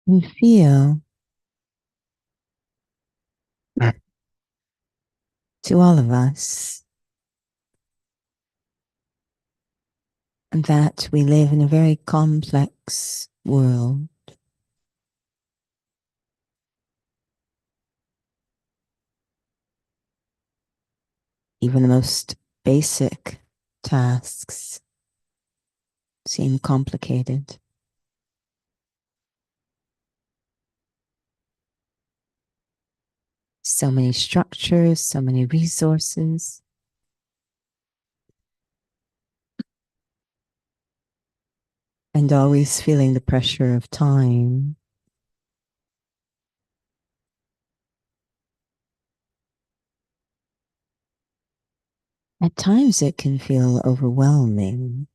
We feel to all of us that we live in a very complex world. Even the most basic tasks seem complicated. So many structures, so many resources, and always feeling the pressure of time. At times it can feel overwhelming.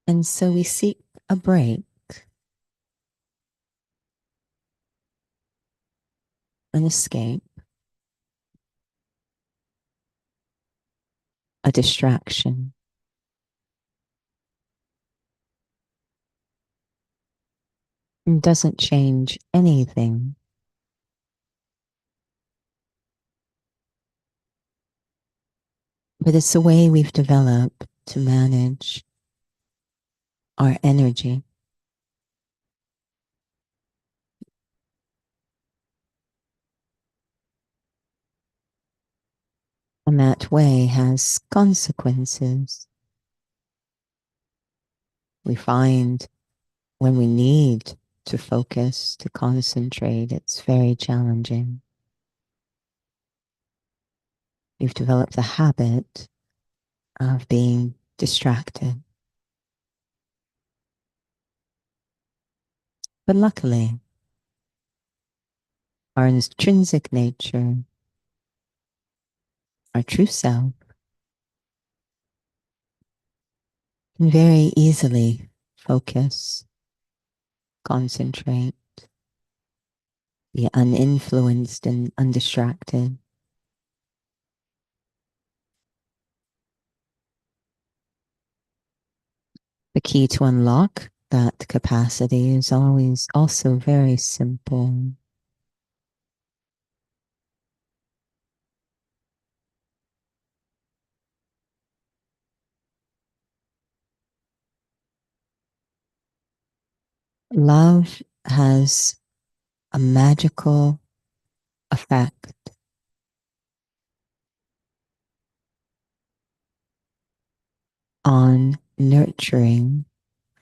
And so we seek a break, an escape, a distraction. It doesn't change anything, but it's a way we've developed to manage our energy. And that way has consequences. We find when we need to focus, to concentrate, it's very challenging. We've developed the habit of being distracted. But luckily, our intrinsic nature, our true self, can very easily focus, concentrate, be uninfluenced and undistracted. The key to unlock that capacity is always also very simple. Love has a magical effect on nurturing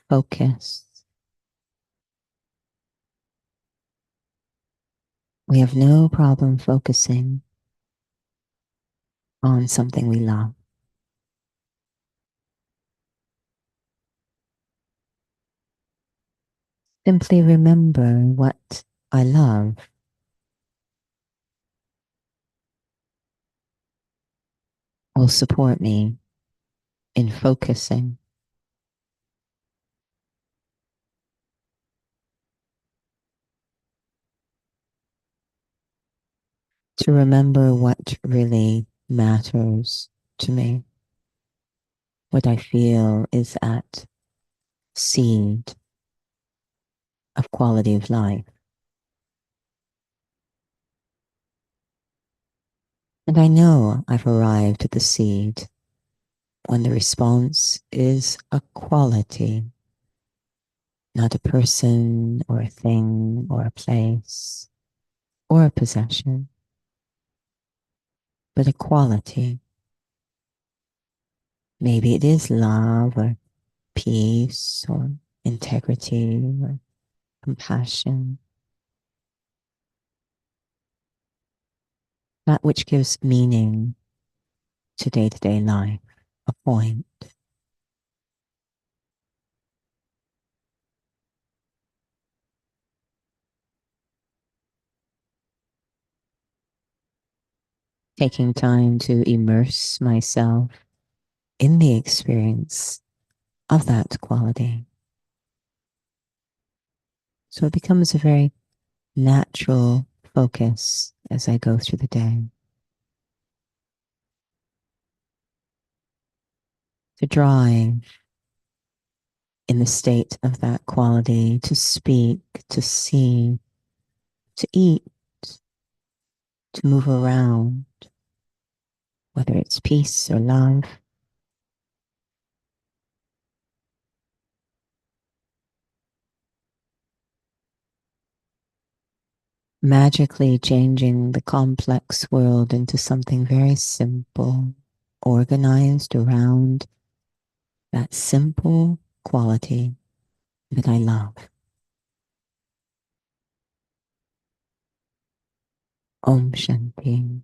focus. We have no problem focusing on something we love. Simply remember what I love will support me in focusing. To remember what really matters to me, what I feel is at seed of quality of life. And I know I've arrived at the seed when the response is a quality, not a person or a thing or a place or a possession, but a quality. Maybe it is love or peace or integrity or compassion. That which gives meaning to day-to-day life, a point. Taking time to immerse myself in the experience of that quality. So it becomes a very natural focus as I go through the day. to drive in the state of that quality, to speak, to see, to eat, to move around, whether it's peace or love. Magically changing the complex world into something very simple, organized around that simple quality that I love. Om Shanti.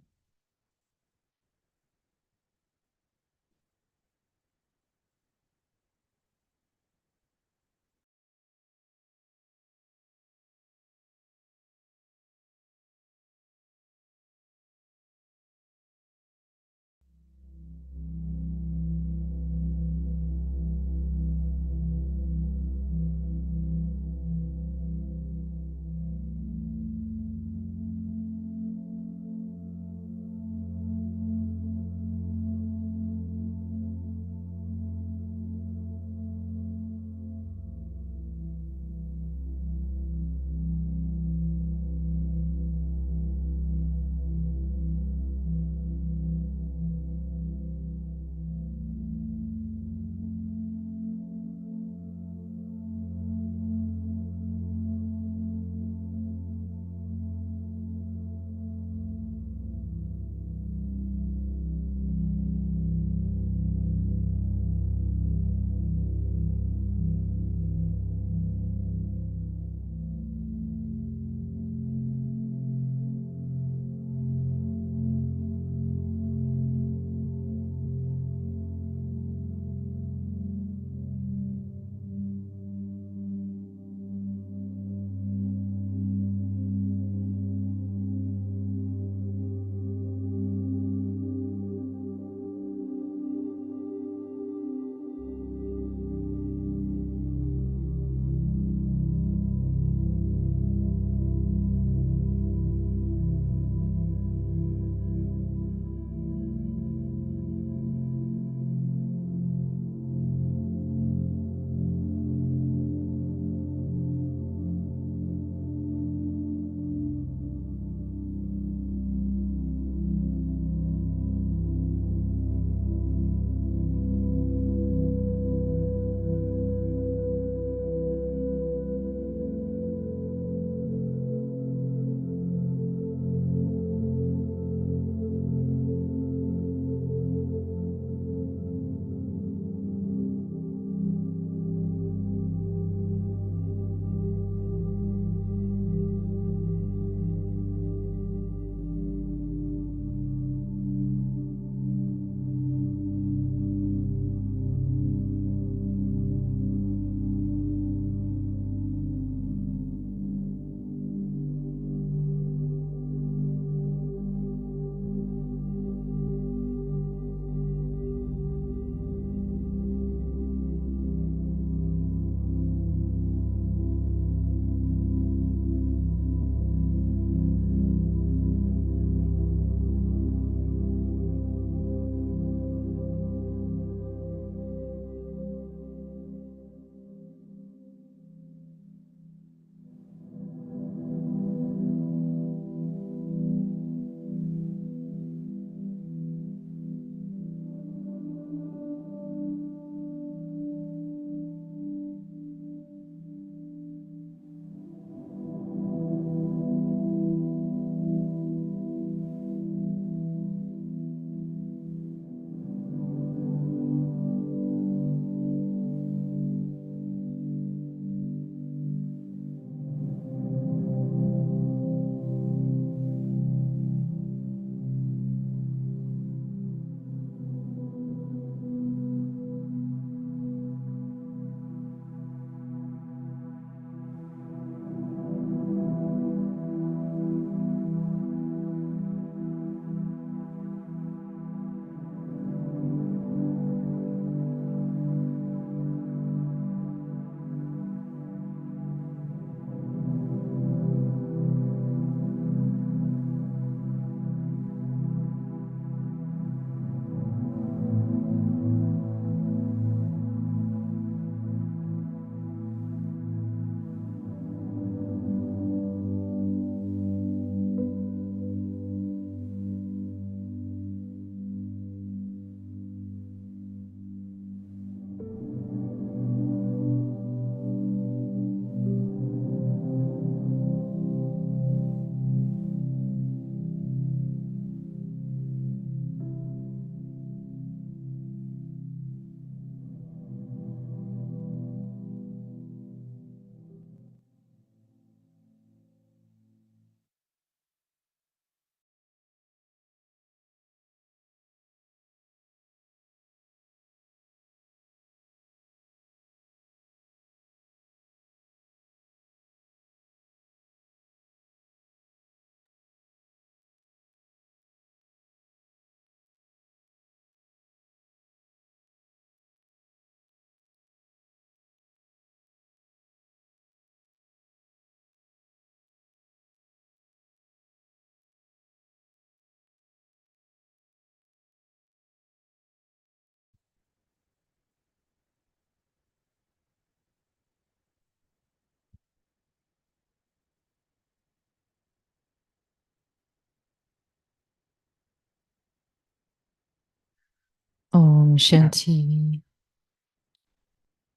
Om Shanti.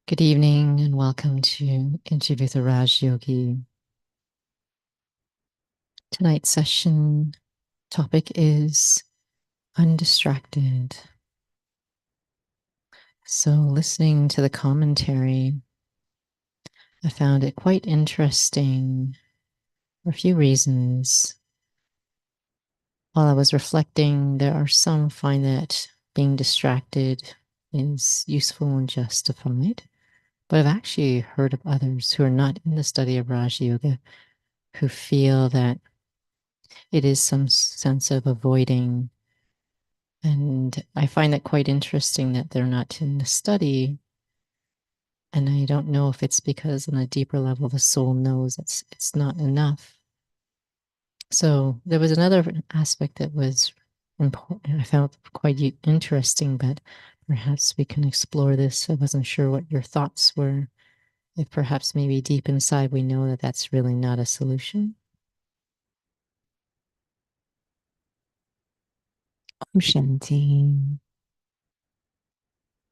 Good evening and welcome to Interview with the Raj Yogi. Tonight's session topic is Undistracted. So, listening to the commentary, I found it quite interesting for a few reasons. While I was reflecting, there are some find that being distracted is useful and justified. But I've actually heard of others who are not in the study of Raj Yoga who feel that it is some sense of avoiding. And I find that quite interesting that they're not in the study. And I don't know if it's because on a deeper level, the soul knows it's not enough. So there was another aspect that was important. I found quite interesting, but perhaps we can explore this. I wasn't sure what your thoughts were. If perhaps maybe deep inside we know that that's really not a solution. Om Shanti.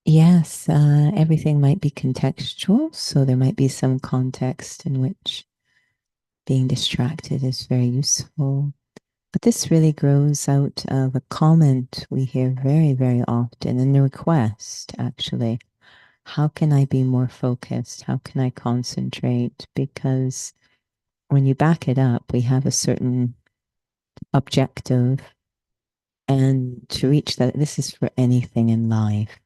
Yes, everything might be contextual, so there might be some context in which being distracted is very useful. But this really grows out of a comment we hear very, very often, and a request, actually. How can I be more focused? How can I concentrate? Because when you back it up, we have a certain objective, and to reach that, this is for anything in life.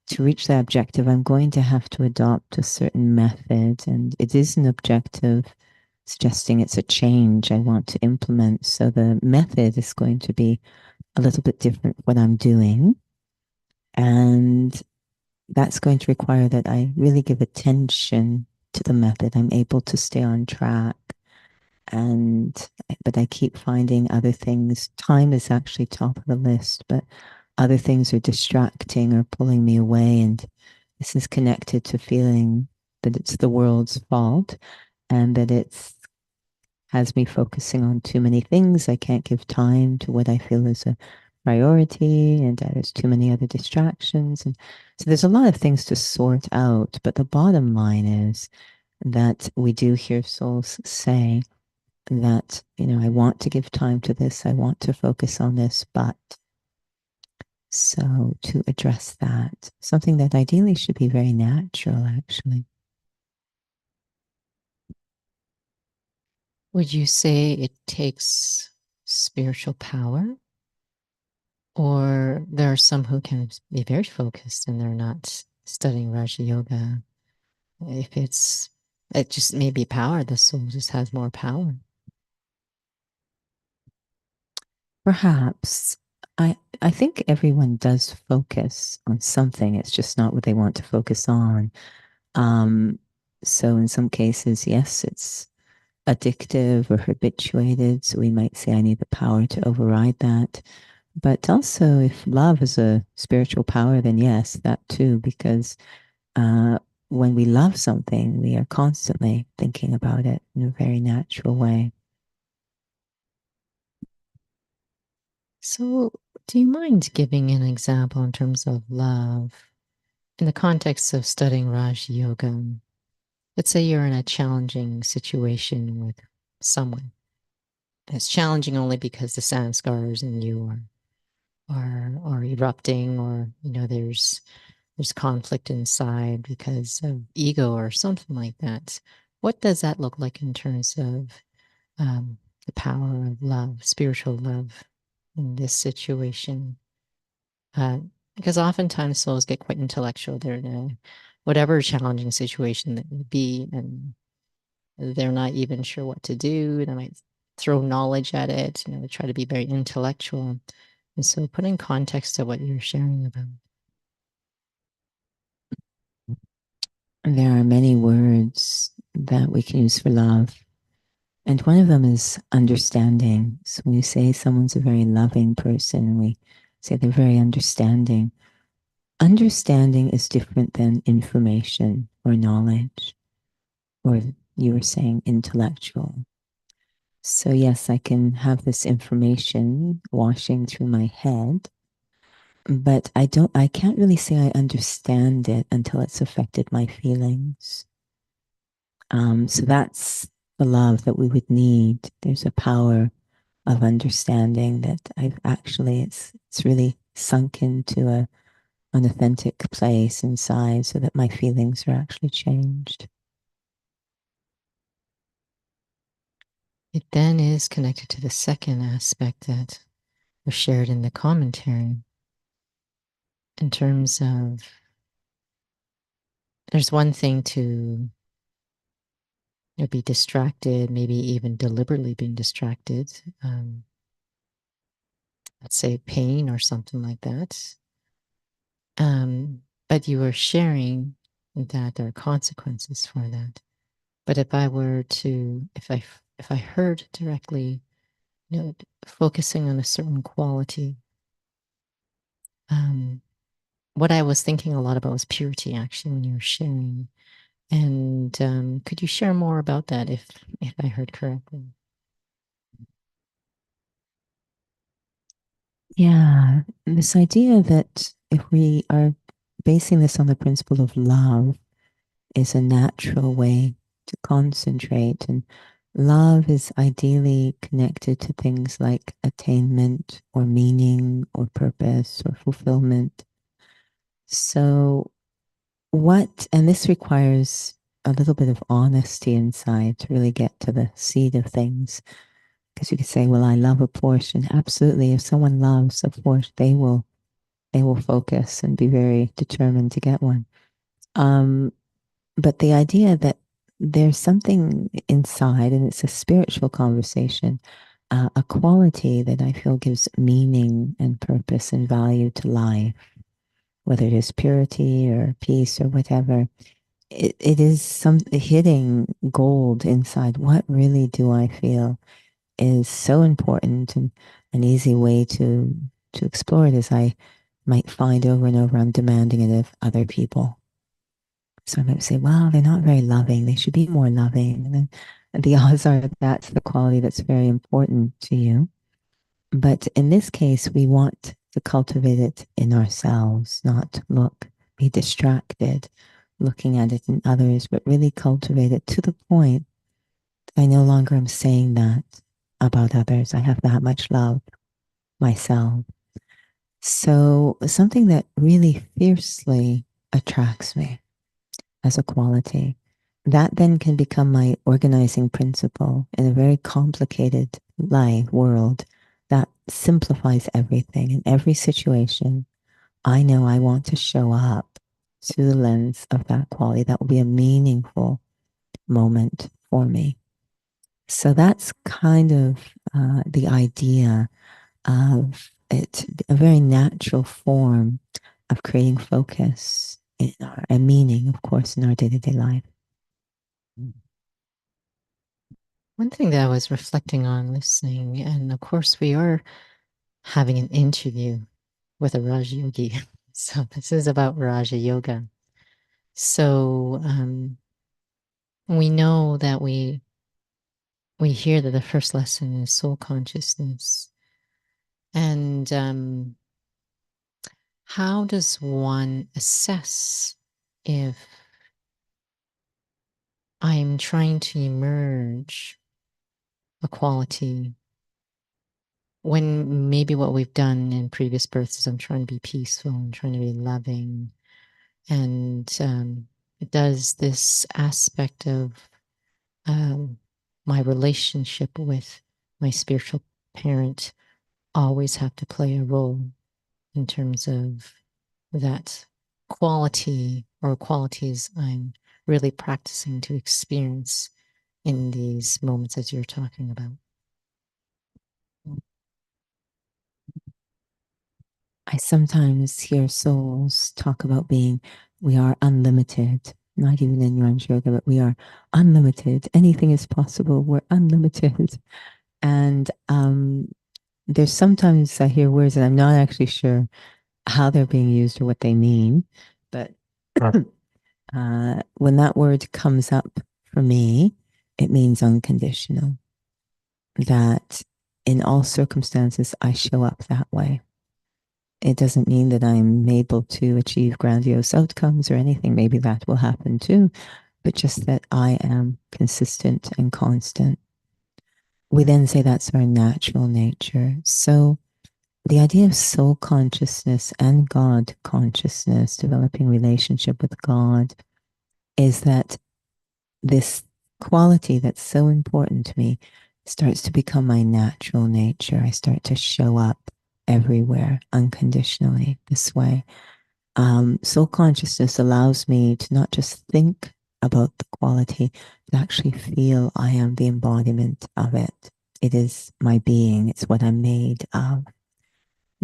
To reach that objective, I'm going to have to adopt a certain method, and it is an objective suggesting it's a change I want to implement. So the method is going to be a little bit different what I'm doing. And that's going to require that I really give attention to the method. I'm able to stay on track. And but I keep finding other things. Time is actually top of the list, but other things are distracting or pulling me away. And this is connected to feeling that it's the world's fault and that it's has me focusing on too many things. I can't give time to what I feel is a priority, and there's too many other distractions. And so there's a lot of things to sort out. But the bottom line is that we do hear souls say that, I want to give time to this, I want to focus on this, but so to address that, something that ideally should be very natural, actually. Would you say it takes spiritual power? Or there are some who can be very focused and they're not studying Raja Yoga. If it just may be power, the soul just has more power. Perhaps I think everyone does focus on something. It's just not what they want to focus on. Um, so in some cases, yes, it's addictive or habituated. So we might say, I need the power to override that. But also, if love is a spiritual power, then yes, that too, because uh, when we love something, we are constantly thinking about it in a very natural way. So, do you mind giving an example in terms of love in the context of studying Raj Yoga? Let's say you're in a challenging situation with someone. It's challenging only because the samskars in you are erupting, or there's conflict inside because of ego or something like that. What does that look like in terms of the power of love, spiritual love, in this situation? Uh, because oftentimes souls get quite intellectual. They're in whatever challenging situation that may be, and they're not even sure what to do. They might throw knowledge at it. They try to be very intellectual. And so, put in context to what you're sharing about. There are many words that we can use for love. And one of them is understanding. So when you say someone's a very loving person, we say they're very understanding. Understanding is different than information or knowledge, or you were saying intellectual. So yes, I can have this information washing through my head, but I can't really say I understand it until it's affected my feelings. So that's the love that we would need. There's a power of understanding that I've actually, it's really sunk into an authentic place inside so that my feelings are actually changed. It then is connected to the second aspect that was shared in the commentary in terms of there's one thing to be distracted, maybe even deliberately being distracted. Let's say pain or something like that. But you were sharing that there are consequences for that. But if I were to, if I heard directly, focusing on a certain quality, what I was thinking a lot about was purity. Actually, when you were sharing, and could you share more about that if I heard correctly? Yeah, this idea that if we are basing this on the principle of love is a natural way to concentrate, and love is ideally connected to things like attainment or meaning or purpose or fulfillment. So, and this requires a little bit of honesty inside to really get to the seed of things. Because you could say, well, I love a portion. Absolutely. If someone loves a Porsche, they will focus and be very determined to get one. Um, but the idea that there's something inside, and it's a spiritual conversation, a quality that I feel gives meaning and purpose and value to life, whether it is purity or peace or whatever. It is some hitting gold inside. What really do I feel is so important, and an easy way to explore it is I might find over and over I'm demanding it of other people. So I might say, well, they're not very loving. They should be more loving. And then the odds are that's the quality that's very important to you. But in this case, we want to cultivate it in ourselves, not be distracted looking at it in others, but really cultivate it to the point I no longer am saying that about others. I have that much love myself. So, something that really fiercely attracts me as a quality, that then can become my organizing principle in a very complicated life world that simplifies everything in every situation. I know I want to show up through the lens of that quality. That will be a meaningful moment for me. So that's kind of the idea of it, a very natural form of creating focus and meaning, of course, in our day to day life. One thing that I was reflecting on listening, and of course, we are having an interview with a Raja Yogi. So, this is about Raja Yoga. So, we know that we hear that the first lesson is soul consciousness. And how does one assess if I'm trying to emerge a quality when maybe what we've done in previous births is I'm trying to be peaceful, I'm trying to be loving, and does this aspect of um, my relationship with my spiritual parent always have to play a role in terms of that quality or qualities I'm really practicing to experience in these moments as you're talking about? I sometimes hear souls talk about we are unlimited, not even in Ranj Yoga, but we are unlimited. Anything is possible. We're unlimited. And there's sometimes I hear words and I'm not actually sure how they're being used or what they mean. But when that word comes up for me, it means unconditional, that in all circumstances, I show up that way. It doesn't mean that I'm able to achieve grandiose outcomes or anything. Maybe that will happen too, but just that I am consistent and constant. We then say that's our natural nature. So the idea of soul consciousness and God consciousness, developing relationship with God, is that this quality that's so important to me starts to become my natural nature. I start to show up everywhere unconditionally this way. Soul consciousness allows me to not just think about the quality, but actually feel I am the embodiment of it. It is my being, it's what I'm made of.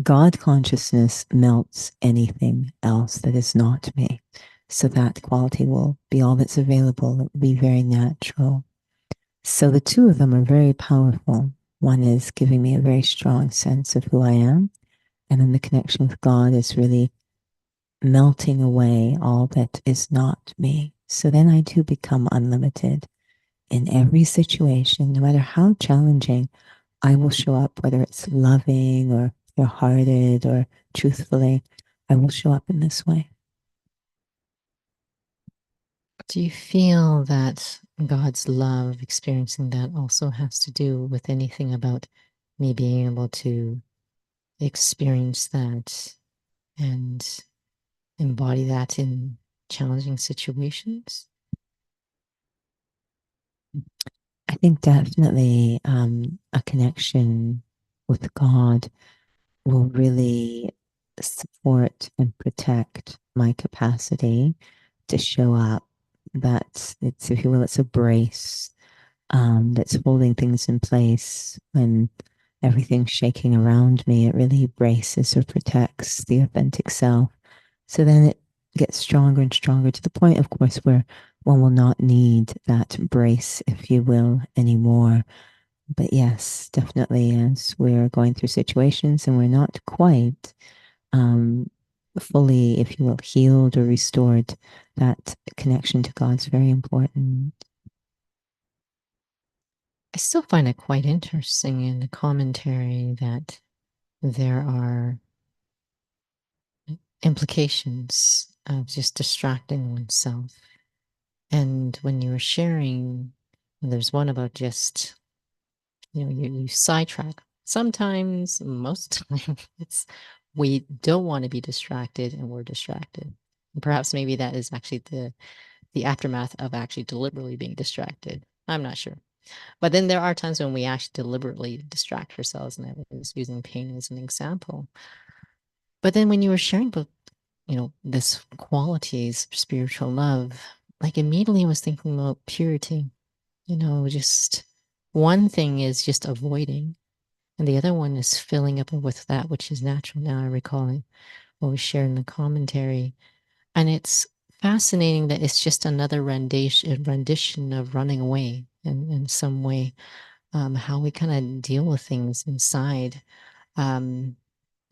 God consciousness melts anything else that is not me. So that quality will be all that's available. It will be very natural. So the two of them are very powerful. One is giving me a very strong sense of who I am. And then the connection with God is really melting away all that is not me. So then I do become unlimited in every situation, no matter how challenging. I will show up, whether it's loving or hearted or truthfully. I will show up in this way. Do you feel that God's love, experiencing that, also has to do with anything about me being able to experience that and embody that in challenging situations? I think definitely a connection with God will really support and protect my capacity to show up. That it's, if you will, it's a brace that's holding things in place when everything's shaking around me. It really braces or protects the authentic self. So then it gets stronger and stronger to the point, of course, where one will not need that brace, if you will, anymore. But yes, definitely, as we're going through situations and we're not quite um, fully, if you will, healed or restored, that connection to God's very important. I still find it quite interesting in the commentary that there are implications of just distracting oneself. And when you were sharing, there's one about just, you sidetrack. Sometimes, most of the time, it's we don't want to be distracted and we're distracted. And perhaps maybe that is actually the aftermath of actually deliberately being distracted. I'm not sure. But then there are times when we actually deliberately distract ourselves, and I was using pain as an example. But then when you were sharing about, this qualities, spiritual love, like immediately I was thinking about purity, just one thing is just avoiding, and the other one is filling up with that which is natural. Now I recall it, what was shared in the commentary. And it's fascinating that it's just another rendition of running away in some way, how we kind of deal with things inside, um,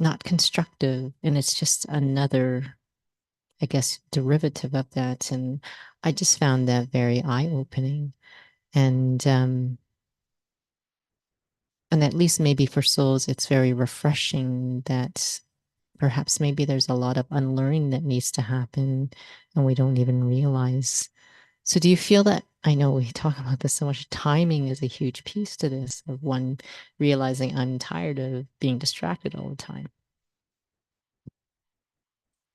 not constructive. And it's just another, I guess, derivative of that. And I just found that very eye opening. And at least maybe for souls, it's very refreshing that perhaps maybe there's a lot of unlearning that needs to happen and we don't even realize. So do you feel that, I know we talk about this so much, timing is a huge piece to this, of one realizing I'm tired of being distracted all the time?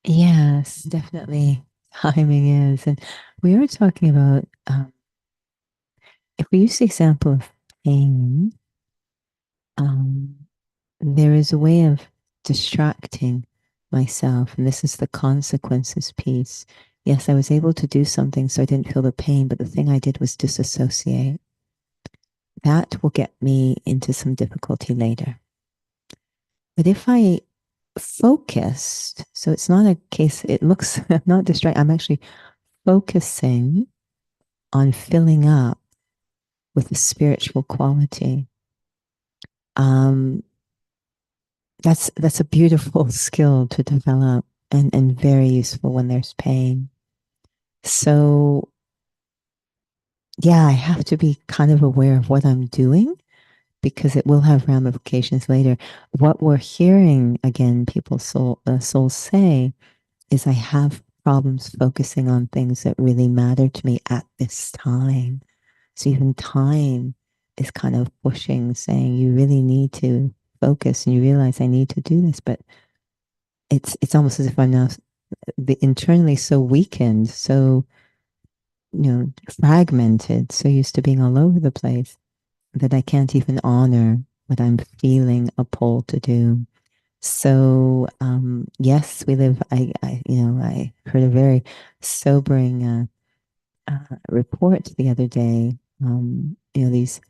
Yes, definitely. Timing is. And we were talking about if we use the example of pain, um, there is a way of distracting myself. And this is the consequences piece. Yes, I was able to do something so I didn't feel the pain, but the thing I did was disassociate. That will get me into some difficulty later. But if I focused, so it's not a case, it looks, I'm not distracted, I'm actually focusing on filling up with a spiritual quality. Um, that's a beautiful skill to develop and very useful when there's pain. So yeah, I have to be kind of aware of what I'm doing because it will have ramifications later. What we're hearing again, souls say, is I have problems focusing on things that really matter to me at this time. So even time is kind of pushing, saying you really need to focus, and you realize I need to do this, but it's almost as if I'm now internally so weakened, so fragmented, so used to being all over the place that I can't even honor what I'm feeling a pull to do. So yes, we live. I heard a very sobering report the other day. These,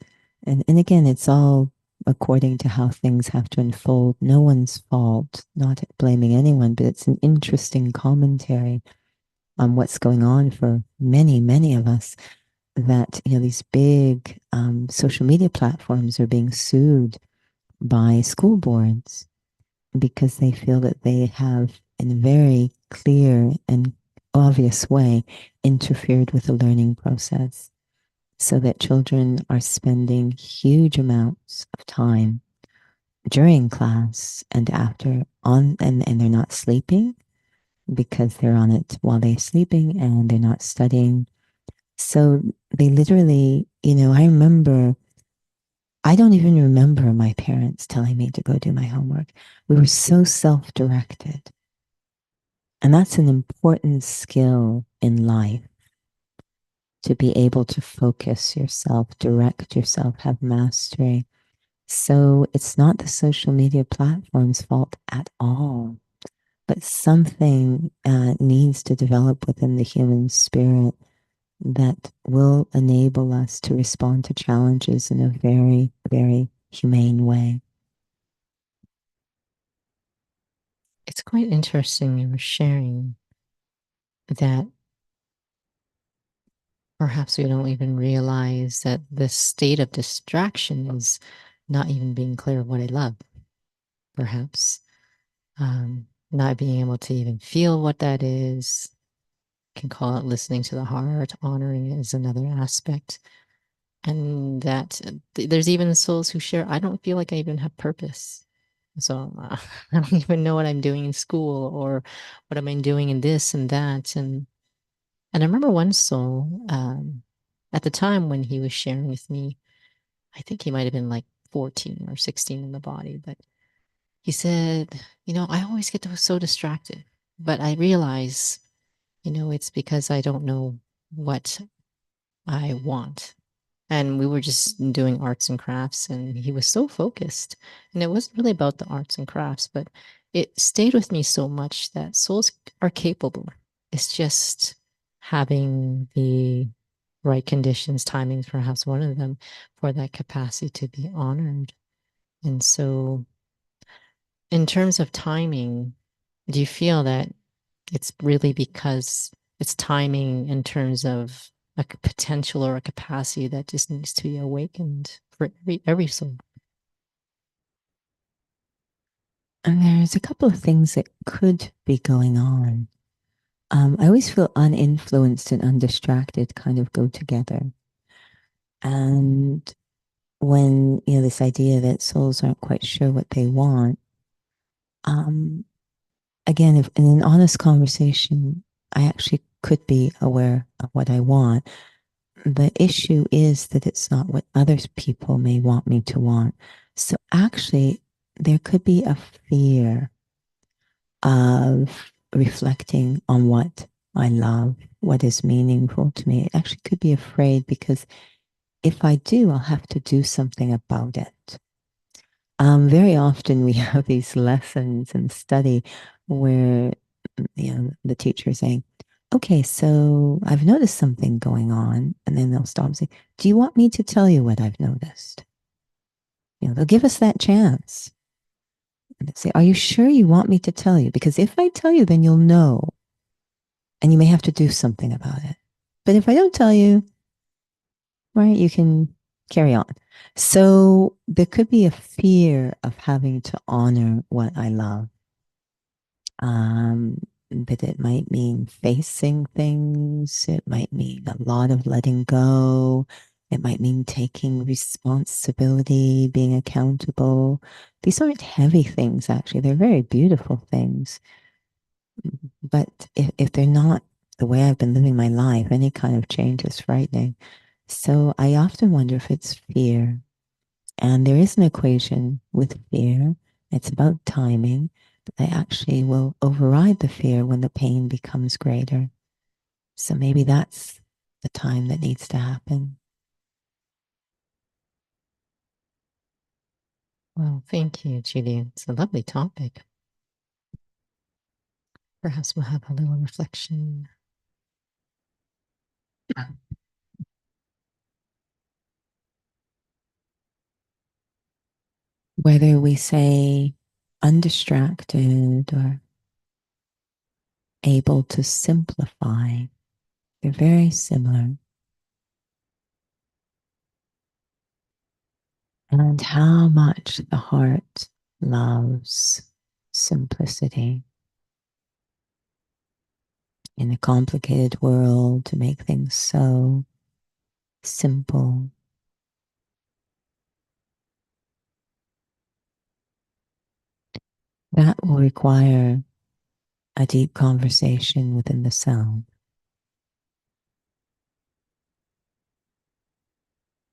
and again, it's all according to how things have to unfold. No one's fault. Not blaming anyone, but it's an interesting commentary on what's going on for many, many of us. That these big social media platforms are being sued by school boards because they feel that they have, in a very clear and obvious way, interfered with the learning process so that children are spending huge amounts of time during class and after and they're not sleeping because they're on it while they're sleeping and they're not studying. So they literally, I don't even remember my parents telling me to go do my homework. We were so self-directed. And that's an important skill in life, to be able to focus yourself, direct yourself, have mastery. So it's not the social media platform's fault at all, but something needs to develop within the human spirit that will enable us to respond to challenges in a very, very humane way. It's quite interesting you were sharing that perhaps we don't even realize that this state of distraction is not even being clear of what I love, perhaps. Not being able to even feel what that is. Can call it listening to the heart, honoring it is another aspect. And that there's even souls who share, I don't feel like I even have purpose. So I don't even know what I'm doing in school or what am I doing in this and that. And I remember one soul at the time when he was sharing with me, I think he might have been like 14 or 16 in the body, but he said, I always get so distracted, but I realize, it's because I don't know what I want. And we were just doing arts and crafts, and he was so focused. And it wasn't really about the arts and crafts, but it stayed with me so much that souls are capable. It's just having the right conditions, timings, perhaps one of them, for that capacity to be honored. And so, in terms of timing, do you feel that it's really because it's timing in terms of a potential or a capacity that just needs to be awakened for every soul? And there's a couple of things that could be going on. I always feel uninfluenced and undistracted kind of go together. And when, this idea that souls aren't quite sure what they want, um, again, if in an honest conversation, I actually could be aware of what I want. The issue is that it's not what other people may want me to want. So actually, there could be a fear of reflecting on what I love, what is meaningful to me. It actually could be afraid because if I do, I'll have to do something about it. Very often we have these lessons in study where the teacher is saying, okay, so I've noticed something going on. And then they'll stop and say, do you want me to tell you what I've noticed? They'll give us that chance. And they'll say, are you sure you want me to tell you? Because if I tell you, then you'll know and you may have to do something about it. But if I don't tell you, right, you can carry on. So there could be a fear of having to honor what I love. But it might mean facing things. It might mean a lot of letting go. It might mean taking responsibility, being accountable. These aren't heavy things, actually. They're very beautiful things. But if they're not the way I've been living my life, any kind of change is frightening. So I often wonder if it's fear. And there is an equation with fear. It's about timing, but they actually will override the fear when the pain becomes greater. So maybe that's the time that needs to happen. Well, thank you, Judy. It's a lovely topic. Perhaps we'll have a little reflection. Whether we say undistracted or able to simplify, they're very similar. And how much the heart loves simplicity. In a complicated world, to make things so simple. That will require a deep conversation within the self,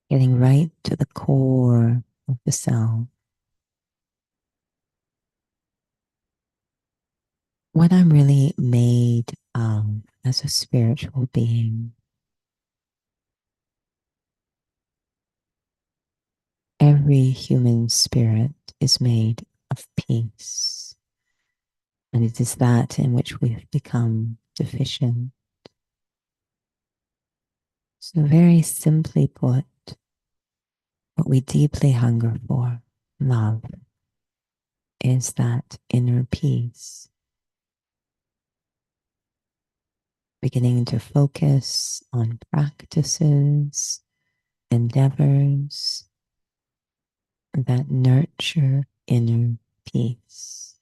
getting right to the core of the self. What I'm really made of as a spiritual being. Every human spirit is made of peace, and it is that in which we've become deficient. So, very simply put, what we deeply hunger for, love, is that inner peace, beginning to focus on practices, endeavors that nurture inner peace.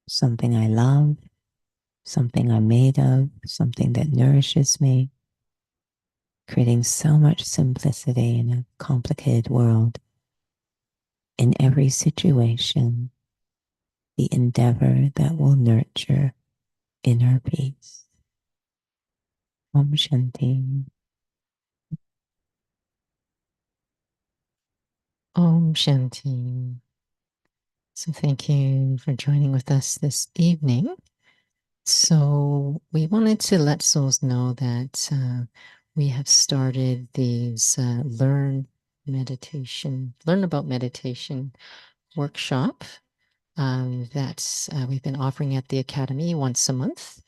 Something I love, something I'm made of, something that nourishes me, creating so much simplicity in a complicated world. In every situation, the endeavor that will nurture inner peace. Om Shanti. Om Shanti. So thank you for joining with us this evening. So we wanted to let souls know that we have started these learn about meditation workshop that we've been offering at the Academy once a month.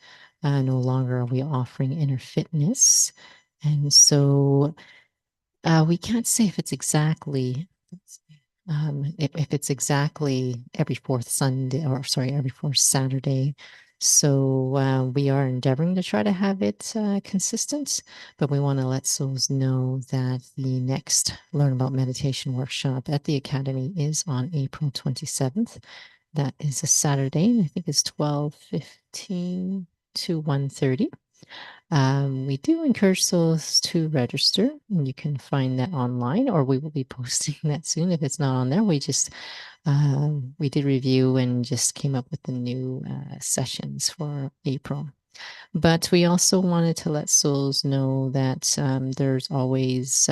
No longer are we offering inner fitness. And so we can't say if it's exactly if it's exactly every fourth Sunday, or sorry, every fourth Saturday. So we are endeavoring to try to have it consistent, but we want to let souls know that the next Learn About Meditation workshop at the Academy is on April 27th. That is a Saturday, and I think it's 12:15 to 1:30. We do encourage souls to register, and you can find that online, or we will be posting that soon. If it's not on there, we did review and just came up with the new sessions for April. But we also wanted to let souls know that there's always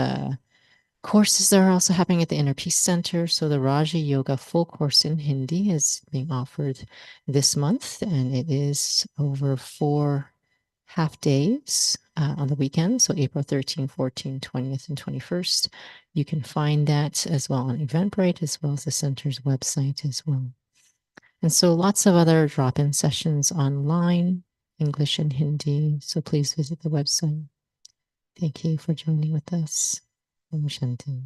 courses that are also happening at the Inner Peace Center. So the Raja Yoga full course in Hindi is being offered this month, and it is over 4 half days on the weekend. So April 13th, 14th, 20th, and 21st. You can find that as well on Eventbrite, as well as the center's website as well. And so lots of other drop-in sessions online, English and Hindi. So please visit the website. Thank you for joining with us. Om Shanti.